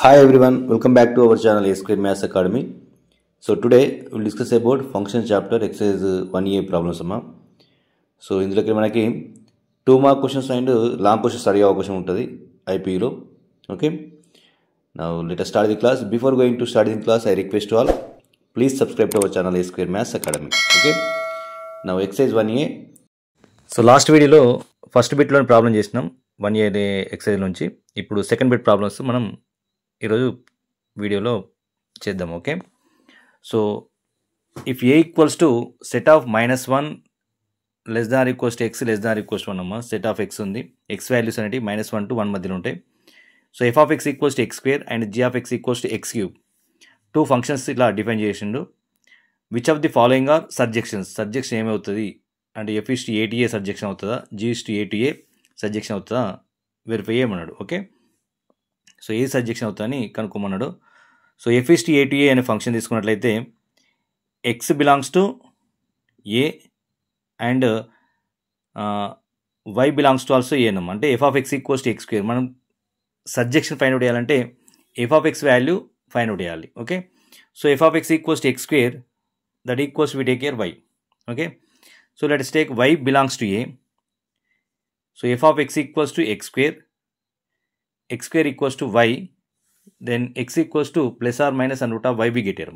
Hi everyone, welcome back to our channel A Square Maths Academy. So today we'll discuss about function chapter exercise 1A problems amma. So ఇందులోకి మనకి 2 mark questions and long questions అడిగే అవకాశం ఉంటుంది ఐపీలో. Okay, now let us start the class. Before going to start the class, I request all please subscribe to our channel A Square Maths Academy. Okay, now exercise 1A. So last వీడియోలో first బిట్లోని problem చేసినాం 1A exercise నుంచి. ఇప్పుడు second bit problems మనం ఈరోజు వీడియోలో చేద్దాం. Okay, so if A equals to set of -1 less than equals to x less than equals to 1 అమ్మ. Set of x ఉంది, ఎక్స్ వాల్యూస్ అనేవి -1 to 1 మధ్యలో ఉంటాయి. So f of x equals to x square and g of x equals to x cube. 2 functions ఇట్లా define చేసిండు. Which of the following are surjections. Surjection ఏమవుతుంది అంటే f is to A to A surjection అవుతుందా, g is to A to A surjection అవుతుందా verify చేయమన్నాడు. Okay, so A surjection అవుతుందని కనుక్కోమన్నాడు. So f is to A to A అనే function తీసుకున్నట్లయితే x belongs to A and y belongs to also ఏనమ్మ. అంటే f of x equals to x square. మనం surjection find out చేయాలంటే f of x value find out చేయాలి. Okay, so f of x equals to x square that equals we take here y. Okay, so let us take y belongs to a. So f of x equals to x square equals to y, then x equals to plus or minus and root of y we get here.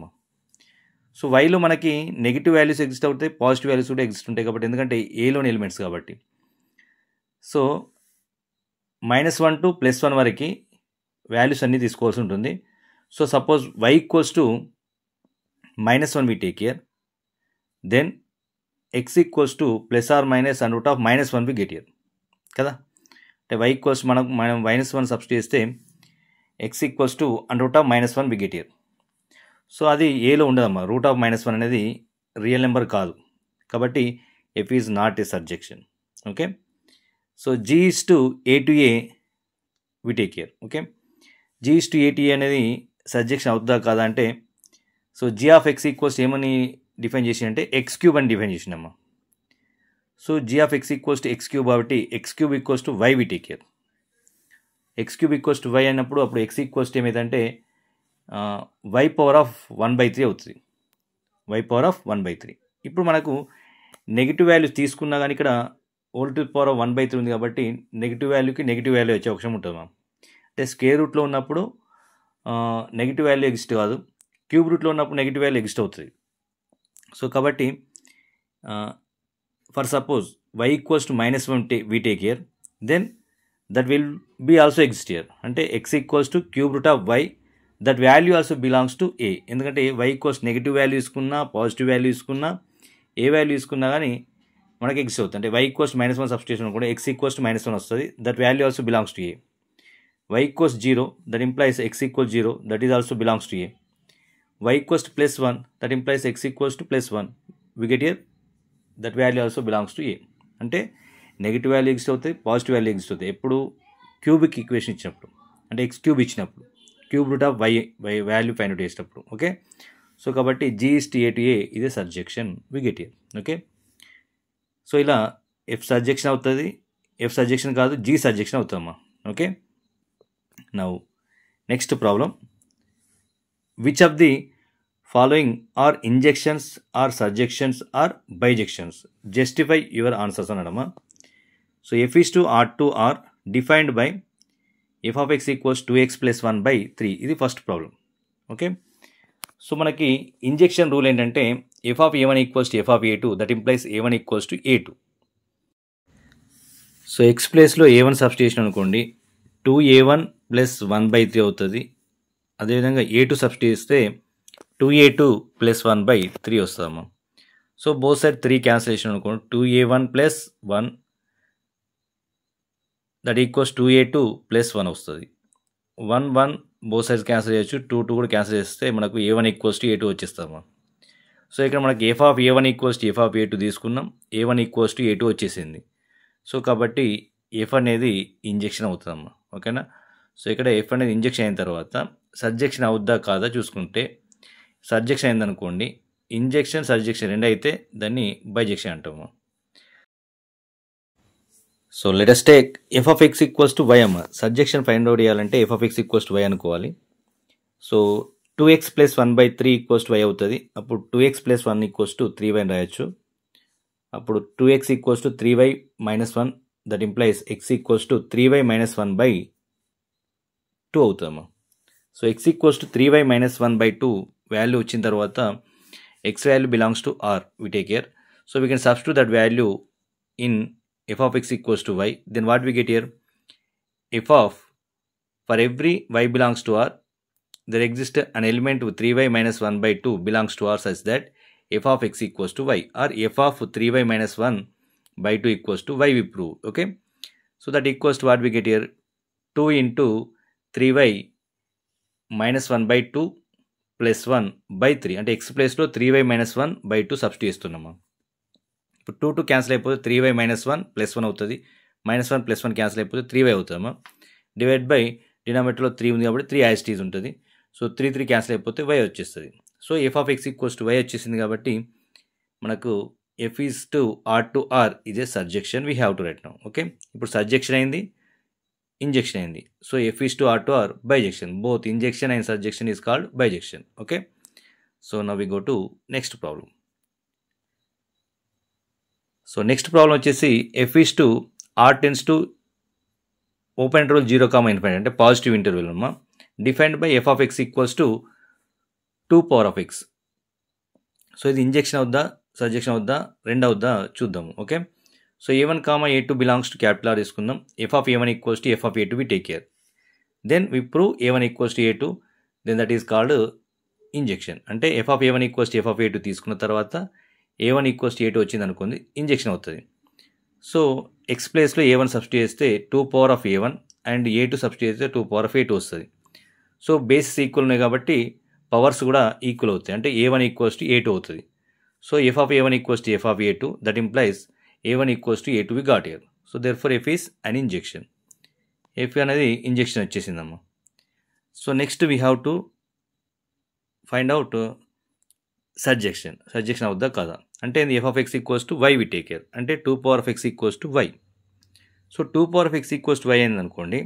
So వైలో మనకి negative values exist అవుతాయి, positive values కూడా exist ఉంటాయి కాబట్టి, ఎందుకంటే ఏలోని elements కాబట్టి. So -1 to +1 వరకు వాల్యూస్ అన్నీ తీసుకోవాల్సి ఉంటుంది. So suppose y equals to -1 we take here, then x equals to plus or minus and root of -1 we get here కదా. అంటే y ఈక్వల్స్ మనం -1 సబ్స్టిట్యూట్ చేస్తే x equals to and root of -1 we get year. So అది ఏలో ఉండదమ్మా, route of -1 అనేది real number కాదు కాబట్టి f is not a surjection. Okay, so g is to A to A we take here. Okay, g is to A to A అనేది surjection అవుతుందా కాదా అంటే, so g of x equals ఏమని define చేసి అంటే x cube అని define చేసినామా. So g of x equals to x cube కాబట్టి x cube equals to y we take here. X cube equals to y అన్నప్పుడు అప్పుడు ఎక్స్ ఈక్వల్స్ టు ఏమైందంటే y power of 1/3 అవుతుంది, y power of 1/3. ఇప్పుడు మనకు negative values తీసుకున్నా కానీ ఇక్కడ హోల్ టు పవర్ ఆఫ్ 1/3 ఉంది కాబట్టి నెగిటివ్ వాల్యూకి నెగిటివ్ వాల్యూ వచ్చే అవకాశం ఉంటుంది మ్యామ్. అంటే స్క్వేర్ రూట్లో ఉన్నప్పుడు నెగిటివ్ వాల్యూ ఎగ్జిస్ట్ కాదు, క్యూబ్ రూట్లో ఉన్నప్పుడు నెగిటివ్ వాల్యూ ఎగ్జిస్ట్ అవుతుంది. సో కాబట్టి for suppose y equals to -1 we take here, then that will be also exist here. అంటే x equals to cube root of y, that value also belongs to a. ఎందుకంటే y equals negative value తీసుకున్నా positive value తీసుకున్నా ఏ value తీసుకున్నా కానీ మనకి exist అవుతుంది. అంటే y equals -1 substitution కూడా x ఈక్వల్స్ టు -1 వస్తుంది, that value also belongs to a. y equals 0, that implies x equals 0, that is also belongs to a. y equals to +1, that implies x equals to +1 we get here, that value also belongs to a. అంటే negative value exist అవుతాయి, positive value exist అవుతాయి ఎప్పుడు cubic equation ఇచ్చినప్పుడు, అంటే x cube ఇచ్చినప్పుడు, cube root of y value find out చేసినప్పుడు. Okay, so కాబట్టి g is to A to A ఇదే surjection we get here. Okay, so ఇలా ఎఫ్ సర్జెక్షన్ అవుతుంది, ఎఫ్ సర్జెక్షన్ కాదు జీ సర్జెక్షన్ అవుతుందమ్మా. Okay, now next problem. Which of the following are injections or surjections or bijections? Justify your answers anadama. So f is to r to r defined by f of x equals 2x plus 1/3. ఇది first problem. Okay, so మనకి injection rule ఏంటంటే f of a1 equals to f of a2, that implies a1 equals to a2. So X ప్లేస్లో a1 substitution అనుకోండి, 2a1 plus 1/3 అవుతుంది. అదేవిధంగా a2 substitute చేస్తే 2a2 plus 1/3 వస్తుందమ్మా. So both side 3 cancellation అనుకోండి, 2a1 plus 1 that equals 2a2 plus 1 వస్తుంది. 1 both sides cancel చేయొచ్చు, 2 కూడా క్యాన్సిల్ చేస్తే మనకు a1 equals to a2 వచ్చేస్తామా. So ఇక్కడ మనకి f of a1 equals to f of a2 తీసుకున్నాం, a1 ఈక్వల్స్ టు a2 వచ్చేసింది. సో కాబట్టి f అనేది ఇంజెక్షన్ అవుతుందమ్మా. ఓకేనా, సో ఇక్కడ f అనేది ఇంజెక్షన్ అయిన తర్వాత సర్జెక్షన్ అవుద్దా కాదా చూసుకుంటే, సర్జెక్షన్ అయిందనుకోండి, ఇంజెక్షన్ సర్జెక్షన్ రెండు అయితే దాన్ని బైజెక్షన్ అంటాము. So let us take f of x equals to y అమ్మ. సర్జెక్షన్ ఫైండ్ అవుట్ చేయాలంటే f of x equals to y అనుకోవాలి. So 2x plus 1/3 equals to y అవుతుంది. అప్పుడు 2x plus 1 equals to 3y అని రాయొచ్చు. అప్పుడు 2x equals to 3y minus 1, that implies x equals to 3y minus 1/2 అవుతాము. So x equals to 3y minus 1/2 value వచ్చిన తర్వాత x value belongs to r, we take here. So we can substitute that value in f of x equals to y. Then what we get here? F of, for every y belongs to r, there exists an element with 3y minus 1/2 belongs to r such that f of x equals to y, or f of 3y minus 1/2 equals to y we prove. Okay, so that equals to what we get here? 2 into 3y minus 1/2 plus 1/3 అంటే x ప్లేస్లో 3y minus 1/2 substitute చేస్తున్నాము. ఇప్పుడు 2 cancel అయిపోతే 3y minus 1 plus 1 అవుతుంది. -1 plus 1 cancel అయిపోతే 3y అవుతాము. Divide by డినామినేటర్లో 3 ఉంది కాబట్టి 3 యాజ్ ఇట్ ఈజ్ ఉంటుంది. సో 3 క్యాన్సిల్ అయిపోతే y వచ్చేస్తుంది. So f of x equals to y వచ్చేసింది కాబట్టి మనకు f is to r to r is a surjection we have to write now. Okay, ఇప్పుడు సర్జెక్షన్ అయింది, ఇంజెక్షన్ అయింది. So f is to r to r bijection. Both injection and surjection is called bijection. Okay, so now we go to next problem. So next problem వచ్చేసి f is to r tends to open interval 0, అంటే positive interval అమ్మా. Defined by f of x equals to 2 power of x. So ఇది injection అవుద్దా surjection అవుద్దా రెండు అవుద్దా చూద్దాము. Okay, so a1, a2 belongs to capital R తీసుకుందాం. f of a1 equals to f of a2 we take care. Then we prove a1 equals to a2, then that is called injection. అంటే f of a1 equals to f of a2 తీసుకున్న తర్వాత a1 equals to a2 వచ్చింది అనుకోండి, injection అవుతుంది. So X ప్లేస్లో a1 substitute చేస్తే 2 power of a1 and a2 substitute చేస్తే 2 power of a2 వస్తుంది. సో బేసిస్ ఈక్వల్ ఉన్నాయి కాబట్టి పవర్స్ కూడా ఈక్వల్ అవుతాయి, అంటే a1 ఈక్వల్స్ టు a2 అవుతుంది. So f of a1 equals to f of a2, that implies a1 equals to a2 we got here. So therefore f is an injection. f అనేది injection వచ్చేసిందమ్మా. So next we have to find out surjection. Surjection అవుద్దా కాదా అంటే f of x equals to y we take care, అంటే 2 power of x equals to y. So 2 power of x equals to y అయింది అనుకోండి,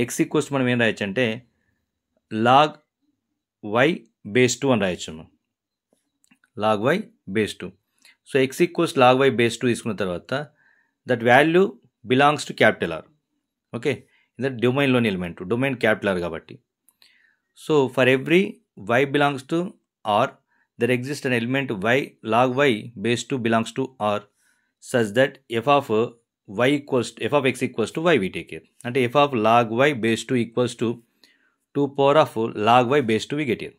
x equals మనం ఏం రాయొచ్చు అంటే log y బేస్ 2 అని రాయొచ్చు. log y base 2. So x equals log y base 2 తీసుకున్న తర్వాత that value belongs to capital R. Okay, ఇది డొమైన్లోని ఎలిమెంట్, డొమైన్ క్యాపిటల్ R కాబట్టి. So for every y belongs to R, there exists an element y log y base 2 belongs to R such that f of x equals to y we take here. అంటే f of log y base 2 equals to 2 power of log y base 2 we get here.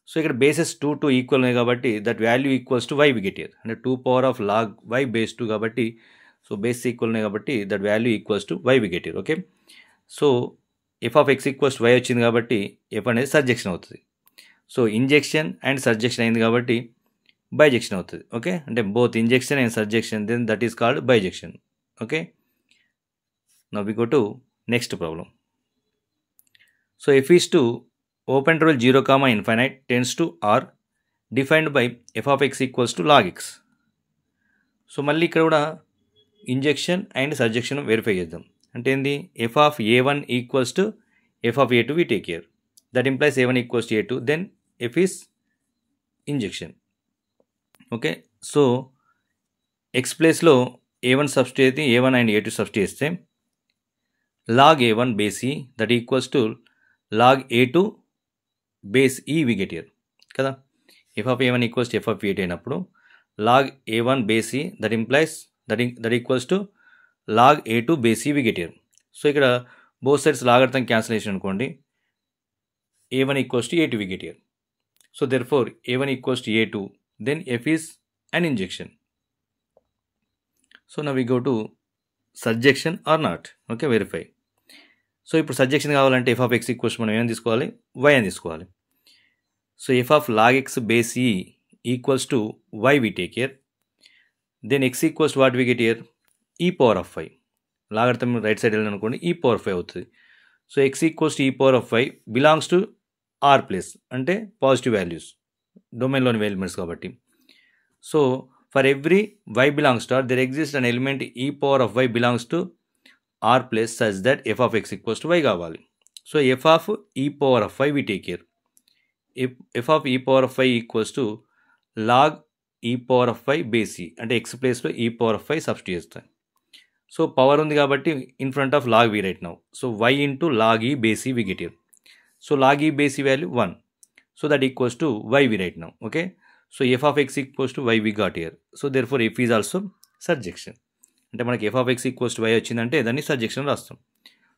So ఇక్కడ bases 2 equal ఉన్నాయి కాబట్టి that value equals to y we get here. అంటే 2 power of log y base 2 కాబట్టి so base equal ఉన్నాయి కాబట్టి that value equals to y we get here. Okay, so f of x equals to y వచ్చింది కాబట్టి f అనేది సర్జెక్షన్ అవుతుంది. So injection and surjection అయింది కాబట్టి బైజెక్షన్ అవుతుంది. ఓకే, అంటే both injection and surjection, then that is called bijection. Okay, now we go to next problem. So f is to open interval 0, tends to r, defined by f of x equals to log x. సో మళ్ళీ ఇక్కడ కూడా injection and సర్జెక్షన్ verify చేద్దాం. అంటే ఏంది, f of a1 equals to f of a2 we take care, that implies a1 equals to a2, then f is injection. Okay, so X ప్లేస్లో a1 substitute అయితే a1 and a2 substitute చేస్తే log a1 base e that equals to log a2 base e we get here కదా. f of a1 equals to f of a2 అయినప్పుడు log a1 base e that implies that equals to log a2 base e we get here. So ఇక్కడ both sides logarithm cancellation అనుకోండి, a1 equals to a2 we get here. So therefore a1 equals to a2, then f is an injection. So now we go to surjection or not. Okay, verify. So ఇప్పుడు surjection కావాలంటే f of x equals మనం ఏం తీసుకోవాలి, y అని తీసుకోవాలి. So f of log x base e equals to y we take here, then x equals what we get here, e power of 5. Logarithm right side వెళ్ళాలనుకోండి e power 5 అవుతుంది. So x equals to e power of 5 belongs to r plus, అంటే positive values డొమైన్లోని elements కాబట్టి. So for every y belongs to r, there exist an element e power of y belongs to r plus such that f of x equals to y కావాలి. So f of e power of 5 we take care. F of e power of 5 equals to log e power of 5 base e, అంటే x ప్లేస్లో e power of 5 substitute చేస్తాను. So power ఉంది కాబట్టి in front of log we write now. So y into log e base e we get here. So log e base e value 1. So that equals to y we write now. Okay, so f of x equals to y we got here. So therefore f is also surjection. అంటే మనకి f of x equals to y వచ్చిందంటే దాన్ని surjection రాస్తాం.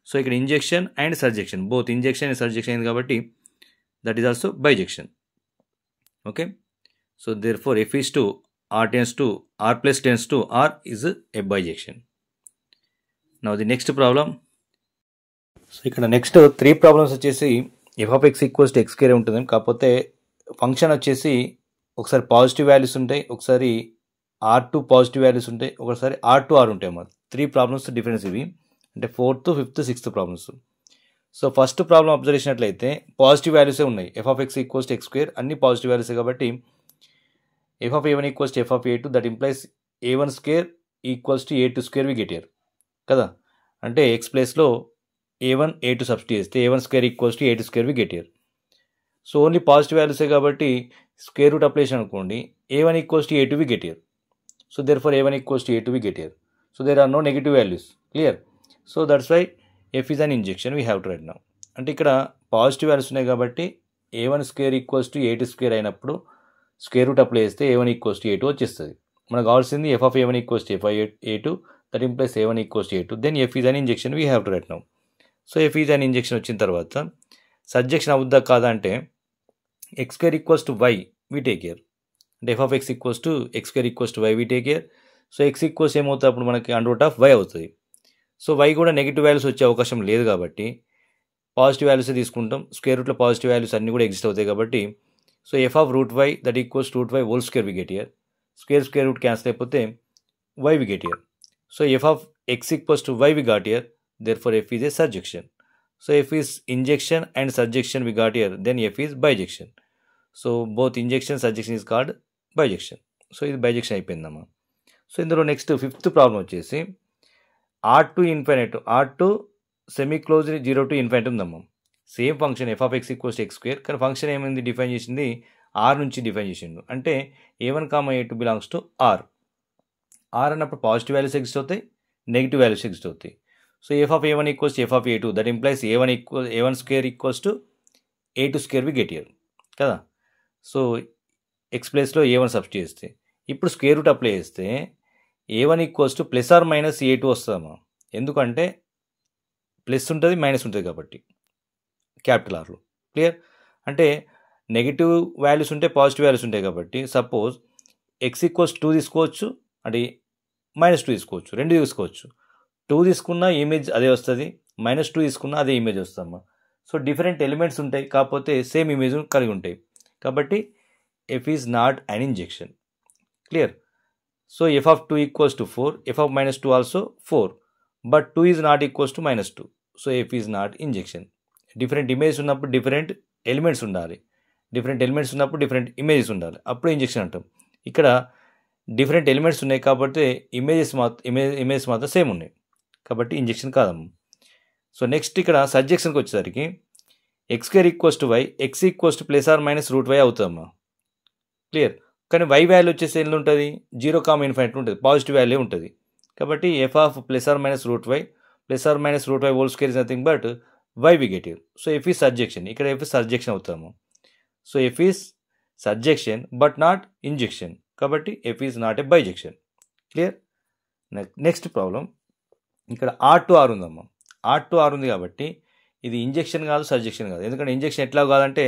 So ఇక్కడ injection and surjection, both injection and surjection అయింది కాబట్టి that is also bijection. Okay, so therefore f is to R tends to R plus tense to R is a bijection. Now the next problem. So ఇక్కడ next 3 problems వచ్చేసి f of x equals to x square ఉంటుంది. కాకపోతే function వచ్చేసి ఒకసారి positive values ఉంటాయి, ఒకసారి R2 positive values ఉంటాయి, ఒకసారి R2 R ఉంటాయి అన్నమాట. 3 ప్రాబ్లమ్స్ డిఫరెన్స్ ఇవి, అంటే 4th, 5th, 6th problems. So first problem observe చేసినట్లయితే పాజిటివ్ వాల్యూసే ఉన్నాయి. F of x equals to x square అన్ని పాజిటివ్ వాల్యూసే కాబట్టి f of a1 equals to f of a2 that implies a1 square equals to a2 square we get here కదా. అంటే x ప్లేస్లో a1 a2 substitute చేస్తే a1 square equals to a2 square we get here. So only positive వాల్యూసే కాబట్టి square root apply చేసాను అనుకోండి, a1 equals to a2 we get here. So therefore a1 equals to a2 we get here. So there are no negative values. Clear? So that's why f is an injection we have to write now. అంటే ఇక్కడ positive values ఉన్నాయి కాబట్టి a1 square equals to a2 square అయినప్పుడు square root apply చేస్తే a1 equals to a2 వచ్చేస్తుంది. మనకు కావాల్సింది f of a1 equals to f a2 that implies a1 equals to a2. Then f is an injection we have to write now. So f is an injection వచ్చిన తర్వాత surjection అవుద్దా కాదా అంటే x square equals to y we take care. అంటే f of x equals to x square equals to y we take care. So x equals ఏమవుతుంది అప్పుడు మనకి under root of y అవుతుంది. సో వై కూడా negative values వచ్చే అవకాశం లేదు కాబట్టి పాజిటివ్ వాల్యూసే తీసుకుంటాం. స్క్వేర్ రూట్లో పాజిటివ్ వాల్యూస్ అన్నీ కూడా ఎగ్జిస్ట్ అవుతాయి కాబట్టి so f of root y that equals root y whole square we get here. Square root cancel అయిపోతే y we get here. So f of x equals to y we got here. Therefore f is a surjection. So f is injection and surjection we got here. Then f is bijection. So both injection surjection is called bijection. So ఇది bijection అయిపోయిందమ్మా. So ఇందులో next 5th problem వచ్చేసి R2 infinite, R2 semi close 0 to infinite ఉందమ్మా. Same function f of x equals to x square, కానీ function ఏమైంది define చేసింది R నుంచి define చేసిండు. అంటే a1, a2 belongs to R. R అన్నప్పుడు పాజిటివ్ వాల్యూస్ ఎగ్జిస్ట్ అవుతాయి, నెగిటివ్ వాల్యూస్ ఎగ్జిస్ట్ అవుతాయి. So f of a1 equals to f of a2 that implies a1 square equals to a2 square we get here కదా. So X ప్లేస్లో a1 substitute చేస్తే ఇప్పుడు square root apply చేస్తే a1 equals to plus or minus a2 వస్తుందమ్మా. ఎందుకంటే plus ఉంటుంది minus ఉంటుంది కాబట్టి క్యాపిటల్ ఆర్లో. క్లియర్? అంటే నెగిటివ్ వాల్యూస్ ఉంటే పాజిటివ్ వాల్యూస్ ఉంటాయి కాబట్టి సపోజ్ ఎక్స్ ఈక్వల్స్ 2 తీసుకోవచ్చు, అంటే -2 తీసుకోవచ్చు, 2 తీసుకోవచ్చు. 2 తీసుకున్న ఇమేజ్ అదే వస్తుంది, -2 తీసుకున్న అదే ఇమేజ్ వస్తుందమ్మా. సో డిఫరెంట్ ఎలిమెంట్స్ ఉంటాయి కాకపోతే సేమ్ ఇమేజ్ కలిగి ఉంటాయి కాబట్టి f is not an injection. Clear? So f of 2 equals to 4, F of -2 also 4, but 2 is not equals to -2. So f is not injection. Different image ఉన్నప్పుడు different elements ఉండాలి, different elements ఉన్నప్పుడు different images ఉండాలి, అప్పుడు injection అంటాం. ఇక్కడ different elements ఉన్నాయి కాబట్టి images మాత్రం సేమ్ ఉన్నాయి కాబట్టి ఇంజెక్షన్ కాదమ్మా. సో నెక్స్ట్ ఇక్కడ సబ్జెక్షన్కి వచ్చేసరికి x square equals to y, x equals to plus or minus root y అవుతుందమ్మా. క్లియర్? కానీ వై వాల్యూ వచ్చేసి ఎన్ని ఉంటుంది, 0, ఇన్ఫైనైట్ ఉంటుంది, పాజిటివ్ వాల్యూ ఉంటుంది కాబట్టి f of plus or minus root y whole square is nothing but y we get here. So f is surjection, ఇక్కడ f is surjection అవుతాము. So f is surjection but not injection కాబట్టి f is not a bijection. Clear? Next problem. ఇక్కడ R2R ఉందమ్మా. R2R ఉంది కాబట్టి ఇది injection కాదు, subjection కాదు. ఎందుకంటే ఇంజెక్షన్ ఎట్లా కాదంటే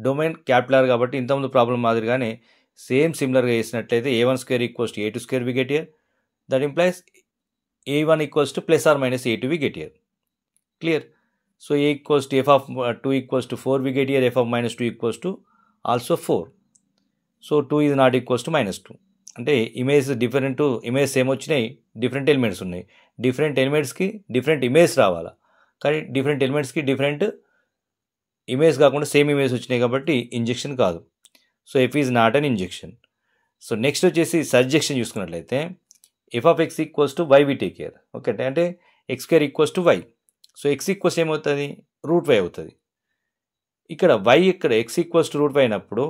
డొమైన్ క్యాపిటల్ ఆర్ కాబట్టి ఇంతకుముందు ప్రాబ్లం మాదిరిగానే సేమ్ సిమిలర్గా చేసినట్లయితే a1 square equals to a2 square we get here. That implies a1 equals to plus or minus a2 we get here. Clear? So a equals to f of 2 equals to 4 we get here, f of -2 equals to also 4. So 2 is not equals to -2. అంటే image different, image same వచ్చినాయి, different elements ఉన్నాయి. Different ఎలిమెంట్స్కి different image రావాలా, కానీ different ఎలిమెంట్స్కి different image కాకుండా same image వచ్చినాయి కాబట్టి ఇంజెక్షన్ కాదు. So f is not an injection. So next వచ్చేసి సబ్జెక్షన్ చూసుకున్నట్లయితే f of x equals to y we take care. Okay, అంటే x square equals to y. So x equals ఏమవుతుంది, root y అవుతుంది. ఇక్కడ y ఇక్కడ x equals to root y అయినప్పుడు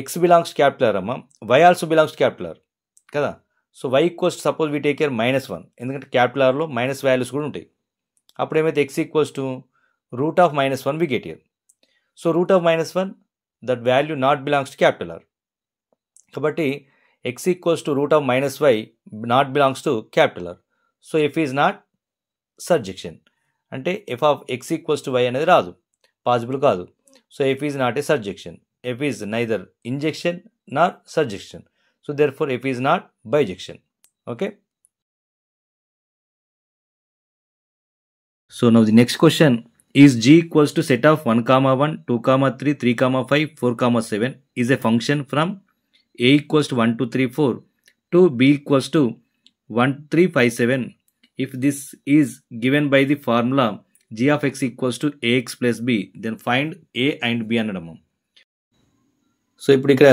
x belongs capital R అమ్మ, y also belongs capital R కదా. So y equals suppose we take care -1, ఎందుకంటే capital ఆర్లో minus values కూడా ఉంటాయి. అప్పుడు ఏమైతే x equals to root of -1 we get here. So root of -1 that value not belongs to capital R, కాబట్టి x equals to root of -y not belongs to capital R. So f is not surjection, అంటే f of x equals to y అనేది రాదు, possible కాదు. So f is not a surjection, f is neither injection nor surjection. So therefore f is not bisection. Okay. So now the next question is G equals to set of 1, 1, 2, 3, 3, 5, 4, 7 is a function from A equals to 1, 2, 3, 4 to B equals to 1, 3, 5, 7 if this is given by the formula G of x equals to ax plus b, then find A and B అనడము. So ఇప్పుడు ఇక్కడ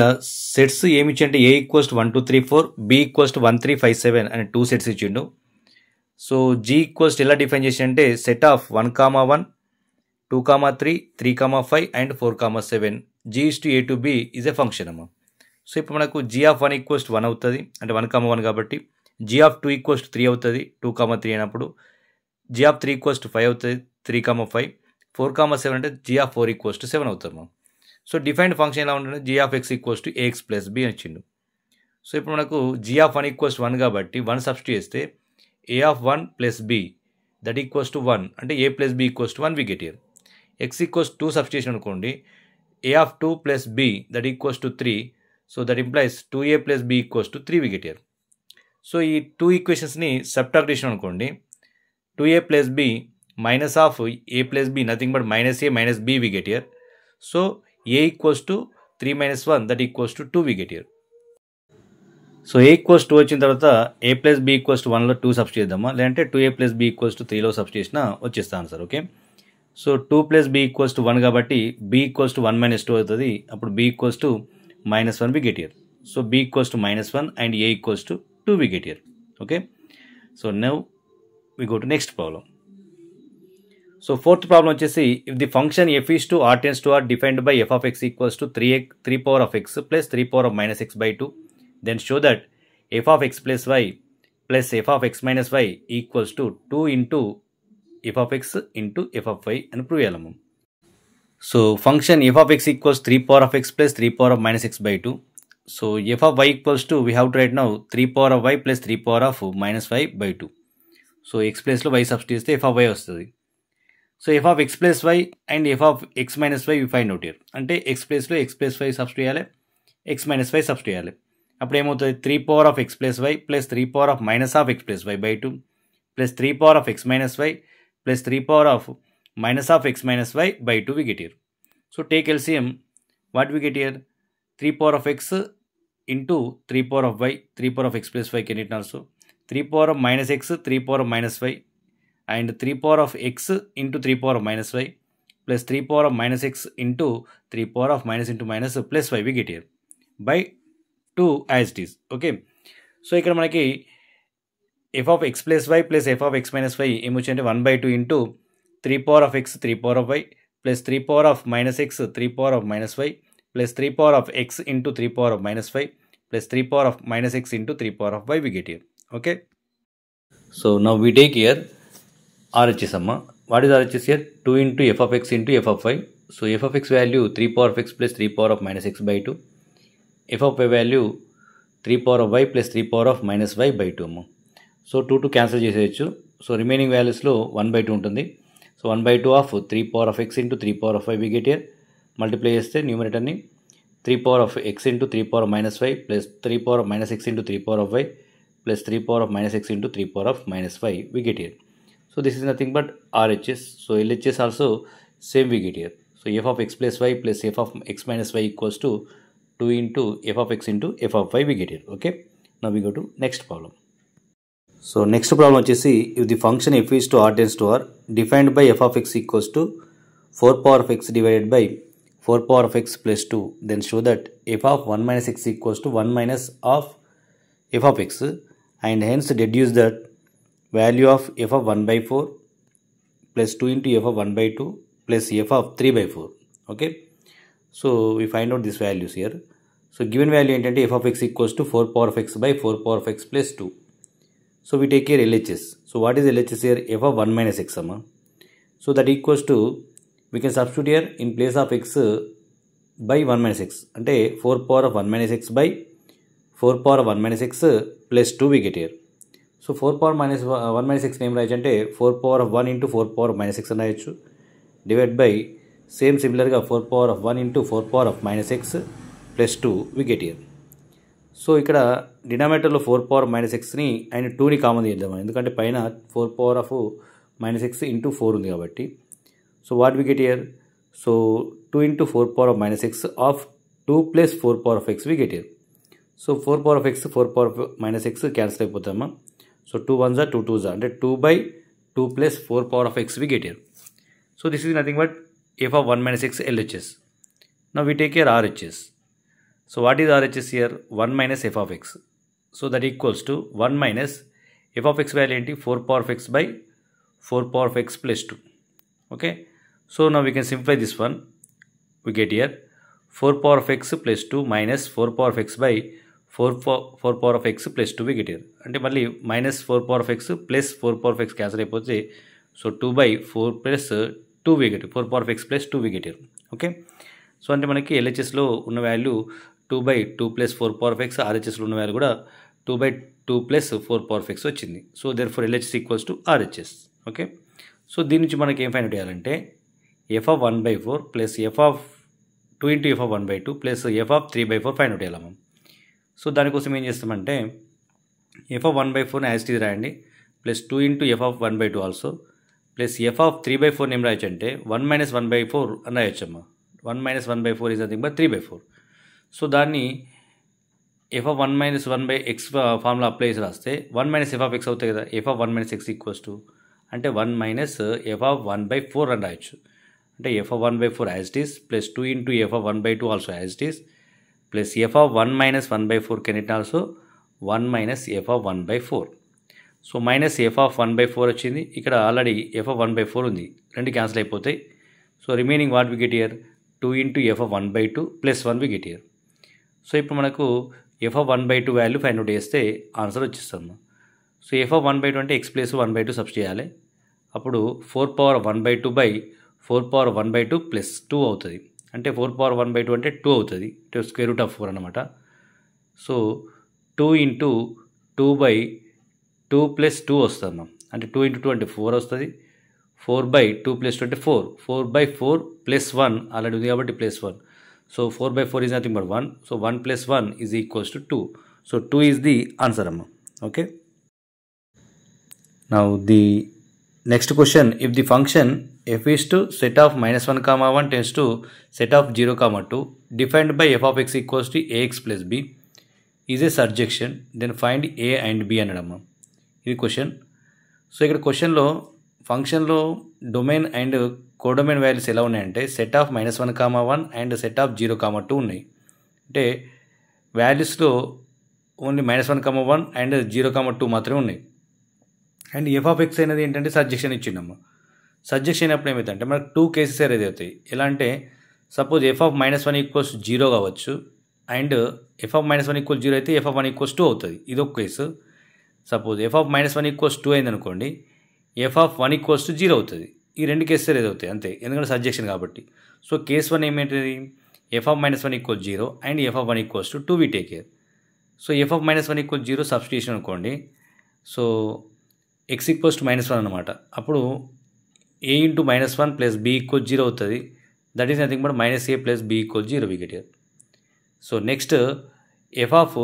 sets ఏమి ఇచ్చింటే A equals to 1, 2, 3, 4, B equals to 1, 3, 5, 7 అనే 2 sets ఇచ్చిండు. So G equals ఎలా define చేసి అంటే set of 1, 1, 2, 3, 3, 5 and 4, 7 G is to A to B is a function అమ్మ. సో ఇప్పుడు మనకు G ఆఫ్ 1 ఈక్వల్స్ టు 1 అవుతుంది, అంటే 1, 1 కాబట్టి. G ఆఫ్ 2 ఈక్వల్స్ టు 3 అవుతుంది, 2, 3 అయినప్పుడు. G ఆఫ్ 3 ఈక్వల్స్ టు 5 అవుతుంది, 3, 5. 4, 7 అంటే G ఆఫ్ 4 ఈక్వల్స్ టు 7 అవుతుంది మనం. సో డిఫైన్డ్ ఫంక్షన్ ఎలా ఉంటుంది, G of x equals to ax plus b అని ఇచ్చిండు. సో ఇప్పుడు మనకు G ఆఫ్ 1 ఈక్వల్స్ 1 కాబట్టి 1 సబ్స్టిట్యూట్ చేస్తే A of 1 plus b that equals to 1, అంటే A plus b equals to 1 we get here. x equals 2 substitution అనుకోండి, A of 2 plus b that equals to 3, so that implies 2a plus b equals to 3 we get here. So ఈ 2 ఈక్వేషన్స్ని subtract చేసిన అనుకోండి, 2a plus b minus of a plus b nothing but -a minus b we get here. So a equals to 3 - 1 that equals to 2 we get here. So a equals 2 వచ్చిన తర్వాత a plus b equals to 1లో 2 substitute చేద్దామా, లేదంటే 2a plus b equals to 3లో substitute చేసినా వచ్చేస్తాను sir. Okay. So 2 plus b equals to 1 కాబట్టి b equals to 1 - 2 అవుతుంది, అప్పుడు b equals to -1 we get here. So b equals to -1 and a equals to 2 we get here. Okay. So now we go to next problem. So fourth problem వచ్చేసి if the function f is to r tends to r defined by f of x equals to 3 power of x plus 3 power of -x/2, then show that f of x plus y plus f of x minus y equals to 2 into f of x into f of y అని prove చేయాలము. So function f of x equals 3 power of x plus 3 power of -x/2. So f of y equals to we have to write now 3 power of y plus 3 power of -y/2. So x ప్లేస్లో y substitute చేస్తే f of y వస్తుంది. So f of x plus y and f of x minus y we find out here. అంటే x ప్లేస్లో x plus y substitute చేయాలి, x minus y substitute చేయాలి. అప్పుడు ఏమవుతుంది, 3 power of x plus y plus 3 power of minus of x plus y/2 plus 3 power of x minus y plus 3 power of minus of x minus y/2 we get here. So take LCM, what we get here, 3 power of x into 3 power of y, 3 power of x plus y can written also, 3 power of minus x, 3 power of minus y and 3 power of x into 3 power of minus y plus 3 power of minus x into 3 power of minus into minus plus y we get here by 2 as it is. Okay. So ఇక్కడ మనకి f of x plus y plus f of x minus y ఏమొచ్చిందంటే 1/2 into 3 power of x 3 power of y plus 3 power of minus x 3 power of minus y plus 3 power of x into 3 power of minus y plus 3 power of minus x into 3 power of y we get here. Okay. So now we take here RHS amma. What is RHS here? 2 into f of x into f of y. So f of x value 3 power of x plus 3 power of minus x/2. f of y value 3 power of y plus 3 power of minus y/2 అమ్మ. So 2 cancel చేసేయచ్చు. So remaining వాల్యూస్లో 1/2 ఉంటుంది. So 1/2 of 3 power of x into 3 power of y we get here. Multiply చేస్తే న్యూమరేటర్ని 3 power of x into 3 power of minus y plus 3 power of minus x into 3 power of y plus 3 power of minus x into 3 power of minus y we get here. So this is nothing but RHS. So LHS also same we get here. So f of x plus y plus f of x minus y equals to 2 into f of x into f of y we get here. Okay. Now we go to next problem. So next problem వచ్చేసి if the function f is to r tends to r defined by f of x equals to 4 power of x divided by 4 power of x plus 2, then show that f of 1 minus x equals to 1 minus of f of x and hence deduce that value of f of 1/4 plus 2 into f of 1 by 2 plus f of 3 by 4. Okay, so we find out these values here. So given value ఏంటంటే f of x equals to 4 power of x by 4 power of x plus 2. So we take here LHS. So what is LHS here? F of 1 minus x amma. So that equals to, we can substitute here in place of x by 1 minus x అంటే 4 power of 1 minus x by 4 power of 1 minus x plus 2 we get here. So 4 power minus 1 minus x ఏం రాయొచ్చు అంటే 4 power of 1 into 4 power of minus x అని రాయొచ్చు, divide by same సిమిలర్గా 4 power of 1 into 4 power of minus x plus 2 we get here. So ఇక్కడ డినామినేటర్లో 4 power of minus xని and 2ని common చేద్దాం, ఎందుకంటే పైన 4 power of minus x into 4 ఉంది కాబట్టి. So what we get here? So 2 into 4 power of minus x of 2 plus 4 power of x we get here. So 4 power of x 4 power of minus x cancel అయిపోతామా. సో 2 1s are 2 2s are అంటే 2 by 2 plus 4 power of x we get here. So this is nothing but f of 1 minus x LHS. Now we take here RHS. So what is RHS here? 1 minus f of x. So that equals to 1 minus f of x value ఏంటి 4 power of x by 4 power of x plus 2. Okay, so now we can simplify this one. We get here 4 power of x plus 2 minus 4 power of x by 4 power of x plus 2 we get here. అంటే మళ్ళీ minus 4 power of x plus 4 power of x cancel అయిపోతే so 2 by 4 plus 2 we get here. 4 power of x plus 2 we get here. Okay, so అంటే మనకి LHSలో ఉన్న value 2 by 2 plus 4 power of x, RHSలో ఉన్న value కూడా 2 by 2 plus 4 power of x వచ్చింది. So therefore LHS equals to RHS. Okay, so దీని నుంచి మనకి ఏం ఫైండ్ అవుట్ చేయాలంటే f of 1 by 4 plus f of 2 into f of 1 by 2 plus f of 3 by 4 find out చేయాలి మనం. So దానికోసం ఏం చేస్తామంటే f of 1 by 4 as it is రాయండి, plus 2 into f of 1 by 2 also, plus f of 3 by 4 ఏం రాయొచ్చు అంటే 1 minus 1 by 4 అని రాయొచ్చమ్మా. 1 minus 1 by 4 is nothing but 3 by 4. So దాన్ని f of 1 minus 1 by x formula apply చేసి రాస్తే 1 minus f of x అవుతాయి కదా. f of 1 minus x equals to అంటే 1 minus f of 1 by 4 అని రాయొచ్చు. అంటే f of 1 by 4 as it is plus 2 into f of 1 by 2 also as it is plus f of 1 minus 1 by 4 can it also 1 minus f of 1 by 4. So minus f of 1 by 4 వచ్చింది, ఇక్కడ already f of 1 by 4 ఉంది, రెండు cancel అయిపోతాయి. So remaining what we get here 2 into f of 1 by 2 plus 1 we get here. So ఇప్పుడు మనకు f of 1 by 2 value find out చేస్తే answer వచ్చేస్తాము. So f of 1 by 2 అంటే x plus 1 by 2 substitute చేయాలి, అప్పుడు 4 power of 1 by 2 by 4 power of 1 by 2 plus 2 అవుతుంది. అంటే 4 power of 1 by 2 అంటే 2 అవుతుంది, స్క్వేర్ రూట్ ఆఫ్ 4 అనమాట. సో 2 into 2 by 2 ప్లస్ 2 వస్తుంది, అంటే 2 into 2 అంటే 4 వస్తుంది. 4 by 2 ప్లస్ 2 అంటే 4, 4 by 4 ప్లస్ 1 ఆల్రెడీ ఉంది కాబట్టి plus 1. So 4 by 4 is nothing but 1. So 1 plus 1 is equals to 2. So 2 is the answer అమ్మ. Okay, now the next question, if the function f is to set of minus 1 comma 1 tends to set of 0 comma 2 defined by f of x equals to ax plus b is a surjection, then find a and b అనడమ్మా. ఇది question. So ఇక్కడ క్వశ్చన్లో ఫంక్షన్లో domain and codomain values ఎలా ఉన్నాయంటే set of minus 1 comma 1 and set of 0 comma 2 ఉన్నాయి. అంటే వాల్యూస్లో only minus 1 comma 1 and 0 comma 2 మాత్రమే ఉన్నాయి. అండ్ ఎఫ్ ఆఫ్ ఎక్స్ అనేది ఏంటంటే సబ్జెక్షన్ ఇచ్చిండమ్మా. సబ్జెక్షన్ అయినప్పుడు ఏమవుతుందంటే మనకు 2 కేసెస్ అనేది అవుతాయి. ఎలా అంటే suppose F of minus 1 equals 0 కావచ్చు, and f of minus 1 equals 0 అయితే ఎఫ్ ఆఫ్ 1 ఈక్వల్స్ 2 అవుతుంది. ఇదొక case. Suppose F of minus 1 equals 2 అయింది అనుకోండి, ఎఫ్ ఆఫ్ 1 ఈక్వల్స్ 0 అవుతుంది. ఈ రెండు కేసెస్ అనేది అవుతాయి అంతే, ఎందుకంటే సబ్జెక్షన్ కాబట్టి. సో కేస్ 1 ఏమేంటిది f of minus 1 equals 0 and f of 1 equals 2 we take care. So f of minus 1 equals 0 substitution అనుకోండి. So x equals to minus 1 అనమాట. అప్పుడు a into minus 1 plus b equals 0 అవుతుంది. That is nothing but minus a plus b equals 0 we get here. So next f of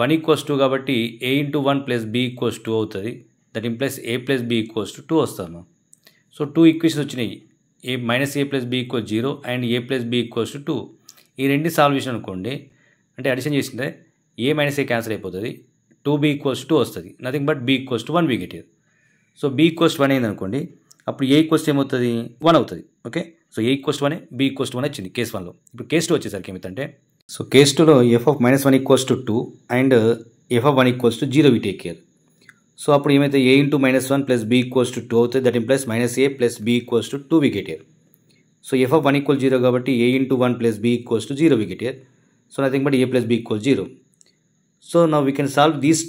1 equals 2 కాబట్టి a into 1 plus b equals 2 అవుతుంది. That implies a plus b equals 2 వస్తాను. So 2 equations వచ్చినాయి, minus a plus b equals 0 and a plus b equals 2. ఈ రెండు salvation అనుకోండి, అంటే addition చేసింటే a minus a cancel అయిపోతుంది, 2b ఈక్వల్స్ 2 వస్తుంది. Nothing but b equals 1 we get here. So b equals 1 అయింది అనుకోండి, అప్పుడు ఏ ఈక్వల్స్ ఏమవుతుంది 1 అవుతుంది. Okay, so a equals 1 b equals 1 వచ్చింది కేస్ 1లో. ఇప్పుడు కేస్ 2 వచ్చేసరికి ఏమిటంటే సో కేస్ 2లో f of minus 1 equals 2 and f of 1 equals 0 we take care. So అప్పుడు ఏమైతే a into -1 plus b equals to 2 అవుతుంది. That implies -a plus b equals to 2 we get here. So f(1) = 0 కాబట్టి a into 1 plus b equals to 0 we get here. So nothing but a plus b equals 0. So now we can solve these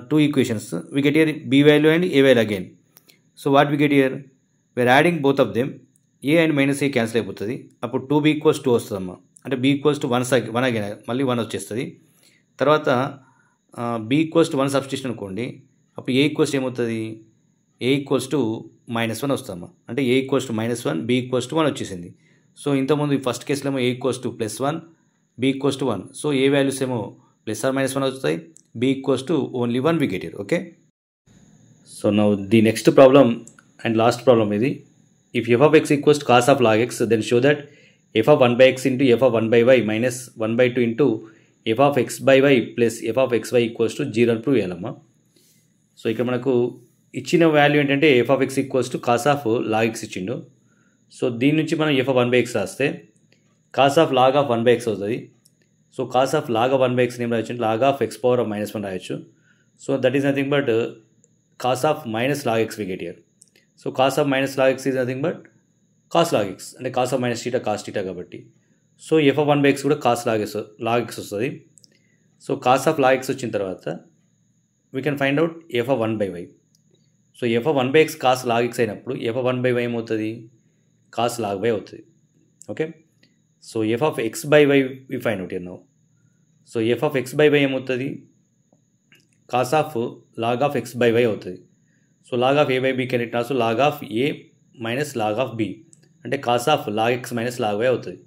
two equations. We get here b value and a value again. So what we get here? We are adding both of them. a and -a cancel అయిపోతుంది. అప్పుడు 2b equals 2 వస్తుందమ్మా. అంటే b equals to 1 again మళ్ళీ 1 వచ్చేస్తుంది. తర్వాత b equals to 1 substitution అనుకోండి. అప్పుడు a equals ఏమవుతుంది? a ఈక్వల్స్ టు -1 వస్తామా. అంటే a equals to -1 b equals to 1 వచ్చేసింది. సో ఇంతకుముందు ఫస్ట్ కేసులో ఏమో a equals to +1 b equals to 1. So a values ఏమో +or-1 వస్తాయి. b equals to only 1 we get here. Okay. So now the next problem and last problem ఇది. If f of x equals to cos of log x, then show that f of 1 by x into f of 1 by y minus 1 by 2 into f of x by y plus f of xy equals to 0 అని prove చేయాలమ్మా. So ఇక్కడ మనకు ఇచ్చిన value ఏంటంటే f of x equals to cos of log x ఇచ్చిండు. So దీని నుంచి మనం f of 1 by x రాస్తే cos of log of 1 by x అవుతుంది. So cos of log of 1 by x ఏం రాయొచ్చు? log of x power of -1 రాయొచ్చు. So that is nothing but cos of minus log x we get here. So cos of minus log x is nothing but cos log x, అంటే cos of minus theta cos theta కాబట్టి. So f of 1 by x కూడా cos log x వస్తుంది. So cos of log x వచ్చిన తర్వాత we can find out f of 1 by y. So f of 1 by x cos log x అయినప్పుడు f of 1 by y ఏమవుతుంది? cos log y అవుతుంది. Okay. So f of x by y we find out here now. So f of x by y ఏమవుతుంది? cos of log of x by y అవుతుంది. So log of a by b can it also log of a minus log of b, అంటే cos of log x minus log y అవుతుంది.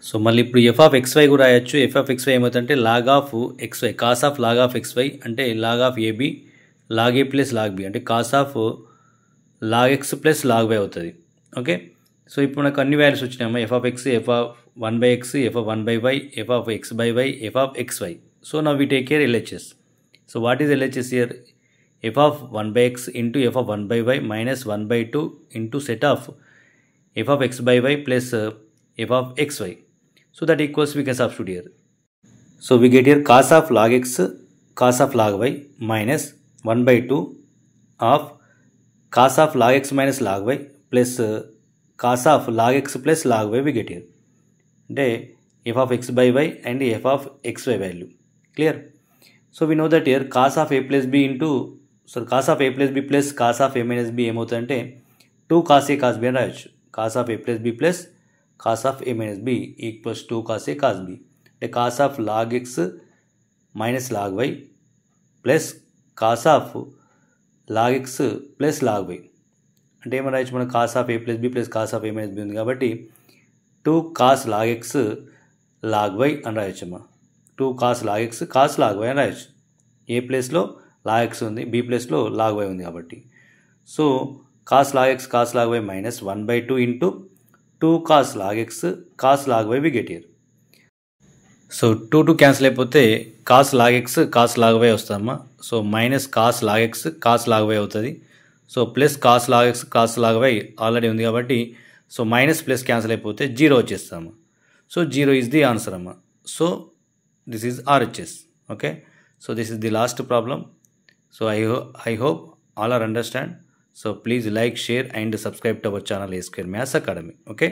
So మళ్ళీ ఇప్పుడు f of xy కూడా రాయొచ్చు. f of xy ఏమవుతుందంటే log of xy, cos of log of xy అంటే log of ab log a plus log b, అంటే cos of log x plus log y అవుతుంది. Okay. So ఇప్పుడు నాకు అన్ని values వచ్చినాయమ్మా. f of x, f of 1 by x, f of 1 by y, f of x by y, f of xy. So now we take here LHS. So what is LHS here? f of 1 by x into f of 1 by y minus 1 by 2 into set of f of x by y plus f of xy. So that equals, we can substitute here. So we get here cos of log x cos of log y minus 1 by 2 of cos of log x minus log y plus cos of log x plus log y we get here. అంటే f of x by y and f of xy value. Clear? So we know that here cos of a plus b into, so cos of a plus b plus cos of a minus b ఏమవుతుందంటే 2 cos a cos b అని రాయొచ్చు. cos of a plus b plus cos of a minus b equals 2 cos a cos b, అంటే cos of log x minus log y plus cos of log x plus log y, అంటే ఏమని రాయొచ్చు మనం? cos of a plus b plus cos of a minus b ఉంది కాబట్టి 2 cos log x log y అని రాయొచ్చమ్మా. 2 cos log x cos log y అని రాయొచ్చు. ఏ ప్లేస్లో log x ఉంది, b ప్లేస్లో log y ఉంది కాబట్టి. So cos log x cos log y minus 1 by 2 into 2 cos log x cos log y we get here. So 2 cancel అయిపోతే cos log x cos log y వస్తుందమ్మా. So minus cos log x cos log y అవుతుంది. So plus cos log x cos log y already ఉంది కాబట్టి so minus plus cancel అయిపోతే 0 వచ్చేస్తాము. So 0 is the answer అమ్మా. So this is RHS. Okay. So this is the last problem. So I hope all are understand. So please like, share and subscribe to our channel A Square Maths Academy. Okay.